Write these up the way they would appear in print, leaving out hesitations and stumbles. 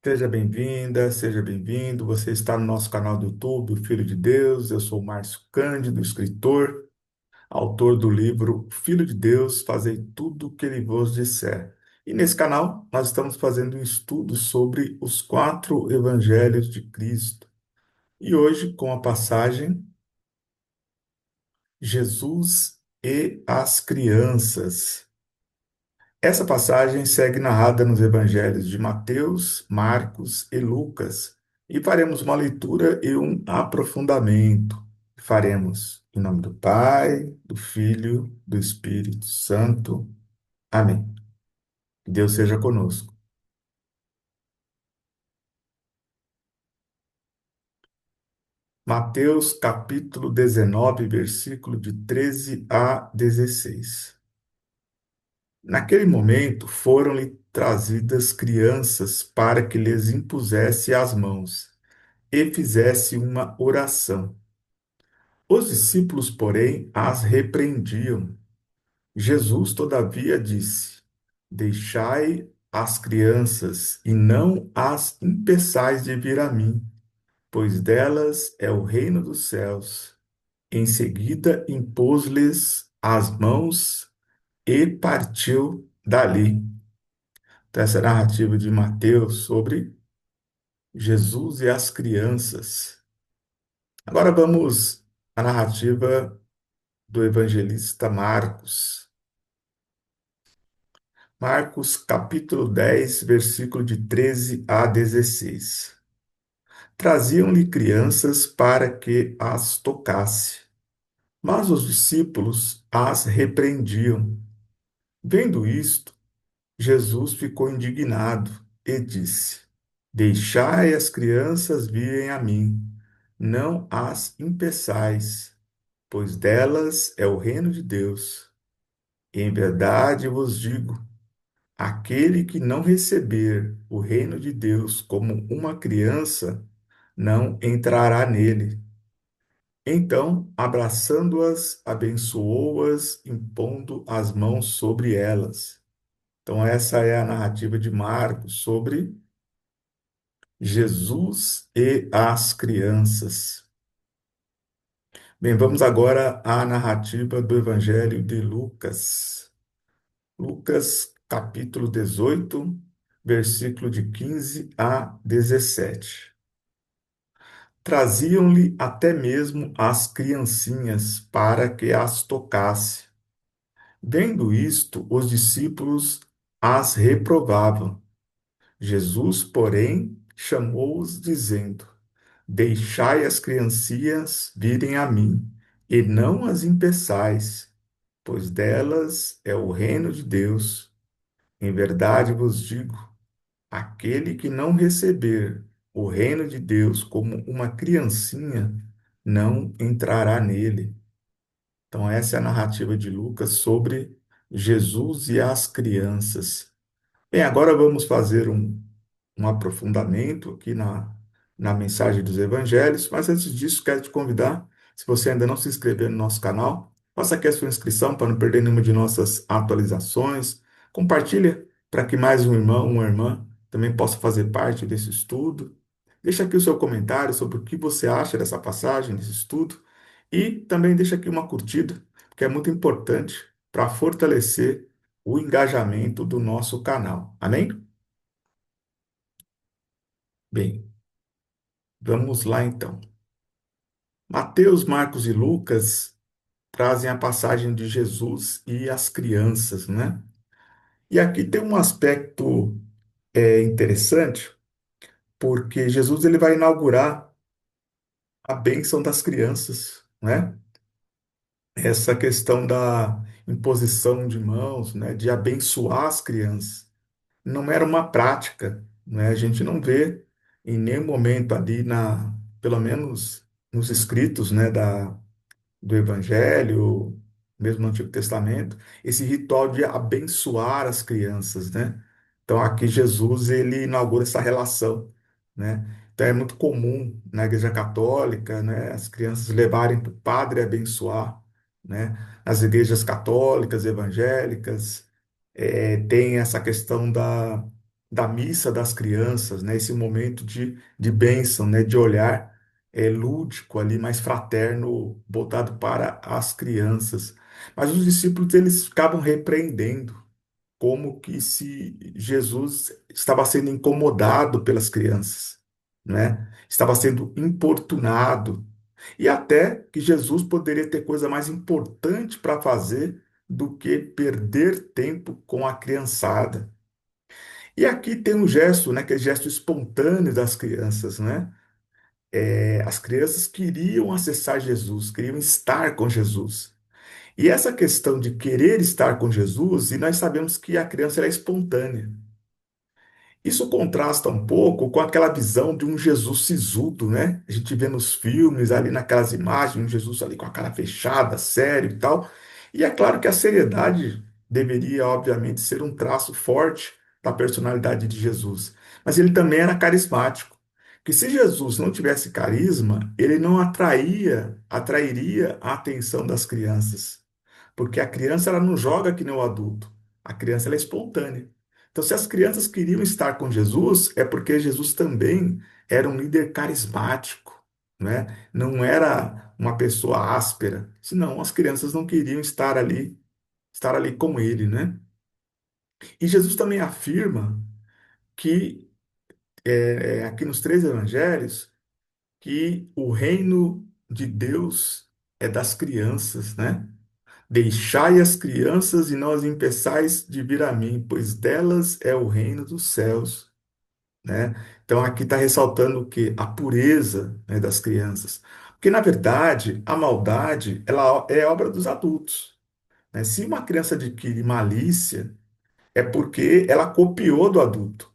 Seja bem-vinda, seja bem-vindo. Você está no nosso canal do YouTube, o Filho de Deus. Eu sou o Márcio Cândido, escritor, autor do livro Filho de Deus, Fazei tudo o que ele vos disser. E nesse canal nós estamos fazendo um estudo sobre os quatro evangelhos de Cristo. E hoje com a passagem Jesus e as crianças. Essa passagem segue narrada nos evangelhos de Mateus, Marcos e Lucas, e faremos uma leitura e um aprofundamento. Faremos em nome do Pai, do Filho, do Espírito Santo. Amém. Que Deus seja conosco. Mateus capítulo 19, versículo de 13 a 16. Naquele momento foram-lhe trazidas crianças para que lhes impusesse as mãos e fizesse uma oração. Os discípulos, porém, as repreendiam. Jesus, todavia, disse: Deixai as crianças e não as impeçais de vir a mim, pois delas é o reino dos céus. Em seguida, impôs-lhes as mãos e partiu dali. Então, essa é a narrativa de Mateus sobre Jesus e as crianças. Agora vamos à narrativa do evangelista Marcos. Marcos, capítulo 10, versículo de 13 a 16. Traziam-lhe crianças para que as tocasse, mas os discípulos as repreendiam. Vendo isto, Jesus ficou indignado e disse: Deixai as crianças virem a mim, não as impeçais, pois delas é o reino de Deus. Em verdade vos digo: aquele que não receber o reino de Deus como uma criança, não entrará nele. Então, abraçando-as, abençoou-as, impondo as mãos sobre elas. Então, essa é a narrativa de Marcos sobre Jesus e as crianças. Bem, vamos agora à narrativa do Evangelho de Lucas. Lucas, capítulo 18, versículo de 15 a 17. Traziam-lhe até mesmo as criancinhas para que as tocasse. Vendo isto, os discípulos as reprovavam. Jesus, porém, chamou-os, dizendo: Deixai as criancinhas virem a mim, e não as impeçais, pois delas é o reino de Deus. Em verdade vos digo: aquele que não receber o reino de Deus como uma criancinha, não entrará nele. Então, essa é a narrativa de Lucas sobre Jesus e as crianças. Bem, agora vamos fazer um aprofundamento aqui na mensagem dos evangelhos, mas antes disso, quero te convidar, se você ainda não se inscreveu no nosso canal, faça aqui a sua inscrição para não perder nenhuma de nossas atualizações. Compartilha para que mais um irmão, uma irmã também possa fazer parte desse estudo. Deixa aqui o seu comentário sobre o que você acha dessa passagem, desse estudo, e também deixa aqui uma curtida, que é muito importante para fortalecer o engajamento do nosso canal. Amém? Bem, vamos lá então. Mateus, Marcos e Lucas trazem a passagem de Jesus e as crianças, né? E aqui tem um aspecto interessante, porque Jesus ele vai inaugurar a bênção das crianças, né? Essa questão da imposição de mãos, né? De abençoar as crianças. Não era uma prática, né? A gente não vê em nenhum momento ali pelo menos nos escritos, né, do Evangelho, mesmo no Antigo Testamento, esse ritual de abençoar as crianças, né? Então aqui Jesus ele inaugura essa relação, né? Então é muito comum na Igreja Católica, né, as crianças levarem para o padre abençoar, né? Nas igrejas católicas, evangélicas, tem essa questão da missa das crianças, né? Esse momento de bênção, né? De olhar lúdico ali, mais fraterno, voltado para as crianças. Mas os discípulos, eles ficavam repreendendo, como que se Jesus estava sendo incomodado pelas crianças, né? Estava sendo importunado, e até que Jesus poderia ter coisa mais importante para fazer do que perder tempo com a criançada. E aqui tem um gesto, né, que é gesto espontâneo das crianças, né? As crianças queriam acessar Jesus, queriam estar com Jesus. E essa questão de querer estar com Jesus, e nós sabemos que a criança ela é espontânea. Isso contrasta um pouco com aquela visão de um Jesus sisudo, né? A gente vê nos filmes, ali naquelas imagens, um Jesus ali com a cara fechada, sério e tal. E é claro que a seriedade deveria, obviamente, ser um traço forte da personalidade de Jesus. Mas ele também era carismático. Que se Jesus não tivesse carisma, ele não atrairia a atenção das crianças. Porque a criança ela não joga que nem o adulto. A criança ela é espontânea. Então, se as crianças queriam estar com Jesus, é porque Jesus também era um líder carismático, né? Não era uma pessoa áspera. Senão, as crianças não queriam estar ali com ele, né? E Jesus também afirma que, aqui nos três evangelhos, que o reino de Deus é das crianças, né? Deixai as crianças e não as impeçais de vir a mim, pois delas é o reino dos céus, né? Então aqui está ressaltando o quê? A pureza, né, das crianças. Porque, na verdade, a maldade, ela é obra dos adultos, né? Se uma criança adquire malícia, é porque ela copiou do adulto,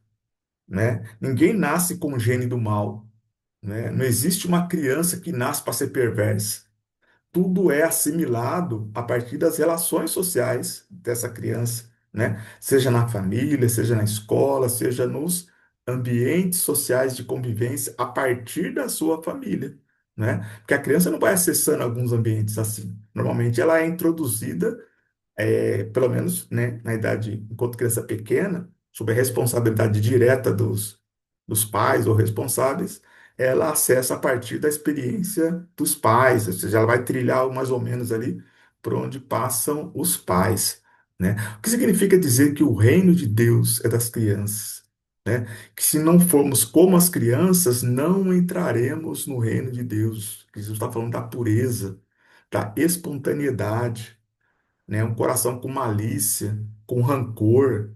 né? Ninguém nasce com o gene do mal, né? Não existe uma criança que nasce para ser perversa. Tudo é assimilado a partir das relações sociais dessa criança, né? Seja na família, seja na escola, seja nos ambientes sociais de convivência a partir da sua família, né? Porque a criança não vai acessando alguns ambientes assim. Normalmente ela é introduzida pelo menos, né, na idade, enquanto criança pequena, sob a responsabilidade direta dos pais ou responsáveis, ela acessa a partir da experiência dos pais, ou seja, ela vai trilhar mais ou menos ali por onde passam os pais, né? O que significa dizer que o reino de Deus é das crianças, né? Que se não formos como as crianças, não entraremos no reino de Deus. Jesus está falando da pureza, da espontaneidade, né? Um coração com malícia, com rancor,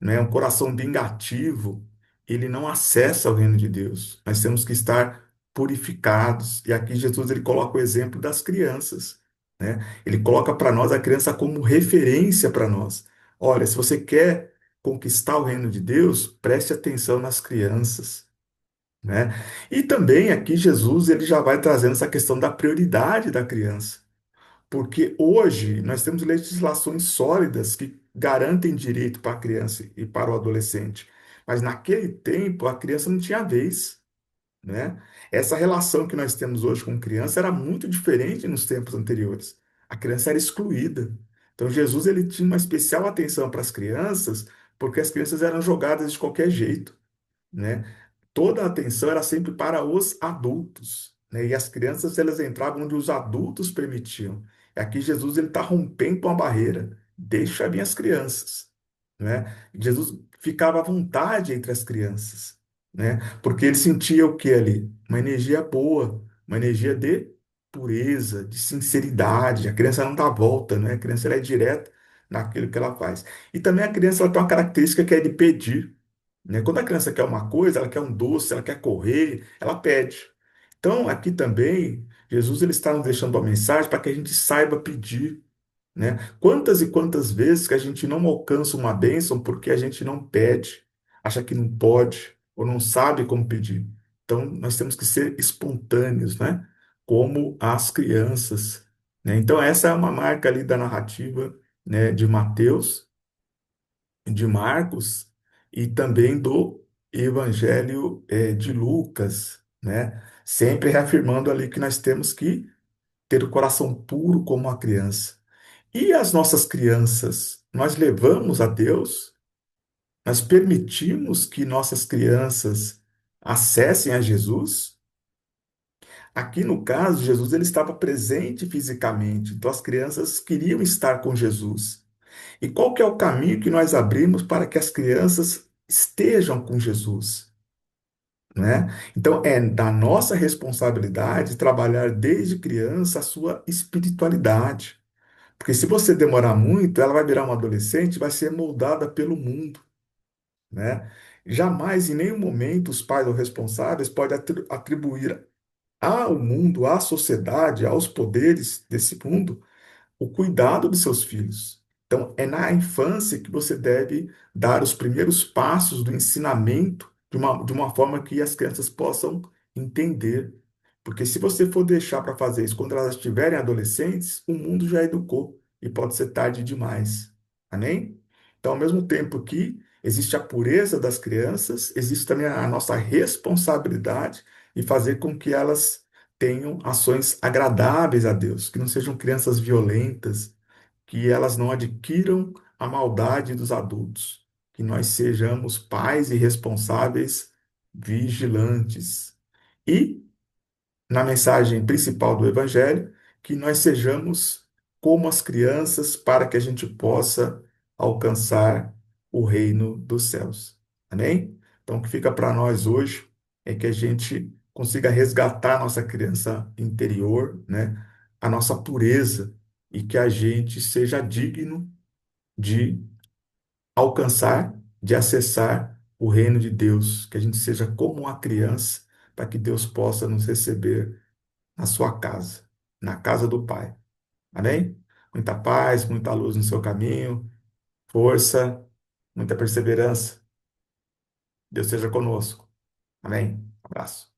né? Um coração vingativo, ele não acessa o reino de Deus. Nós temos que estar purificados. E aqui Jesus ele coloca o exemplo das crianças, né? Ele coloca para nós a criança como referência para nós. Olha, se você quer conquistar o reino de Deus, preste atenção nas crianças, né? E também aqui Jesus ele já vai trazendo essa questão da prioridade da criança. Porque hoje nós temos legislações sólidas que garantem direito para a criança e para o adolescente. Mas naquele tempo a criança não tinha vez, né? Essa relação que nós temos hoje com criança era muito diferente nos tempos anteriores. A criança era excluída. Então Jesus ele tinha uma especial atenção para as crianças, porque as crianças eram jogadas de qualquer jeito, né? Toda a atenção era sempre para os adultos, né? E as crianças elas entravam onde os adultos permitiam. E aqui Jesus ele está rompendo uma barreira. Deixa vir as crianças, né? Jesus ficava à vontade entre as crianças, né? Porque ele sentia o que ali? Uma energia boa, uma energia de pureza, de sinceridade. A criança não dá volta, né? A criança ela é direta naquilo que ela faz. E também a criança ela tem uma característica que é de pedir, né? Quando a criança quer uma coisa, ela quer um doce, ela quer correr, ela pede. Então, aqui também, Jesus ele está nos deixando uma mensagem para que a gente saiba pedir, né? Quantas e quantas vezes que a gente não alcança uma bênção porque a gente não pede, acha que não pode ou não sabe como pedir. Então, nós temos que ser espontâneos, né? Como as crianças, né? Então, essa é uma marca ali da narrativa, né, de Mateus, de Marcos e também do Evangelho de Lucas, né? Sempre reafirmando ali que nós temos que ter o coração puro como a criança. E as nossas crianças, nós levamos a Deus? Nós permitimos que nossas crianças acessem a Jesus? Aqui no caso, Jesus ele estava presente fisicamente, então as crianças queriam estar com Jesus. E qual que é o caminho que nós abrimos para que as crianças estejam com Jesus, né? Então é da nossa responsabilidade trabalhar desde criança a sua espiritualidade. Porque se você demorar muito, ela vai virar uma adolescente, e vai ser moldada pelo mundo, né? Jamais, em nenhum momento, os pais ou responsáveis podem atribuir ao mundo, à sociedade, aos poderes desse mundo, o cuidado dos seus filhos. Então, é na infância que você deve dar os primeiros passos do ensinamento de uma forma que as crianças possam entender. Porque se você for deixar para fazer isso quando elas estiverem adolescentes, o mundo já educou e pode ser tarde demais. Amém? Então, ao mesmo tempo que existe a pureza das crianças, existe também a nossa responsabilidade em fazer com que elas tenham ações agradáveis a Deus, que não sejam crianças violentas, que elas não adquiram a maldade dos adultos, que nós sejamos pais e responsáveis vigilantes. E, na mensagem principal do Evangelho, que nós sejamos como as crianças para que a gente possa alcançar o reino dos céus. Amém? Então, o que fica para nós hoje é que a gente consiga resgatar a nossa criança interior, né? A nossa pureza, e que a gente seja digno de alcançar, de acessar o reino de Deus, que a gente seja como uma criança, para que Deus possa nos receber na sua casa, na casa do Pai. Amém? Muita paz, muita luz no seu caminho, força, muita perseverança. Deus seja conosco. Amém? Abraço.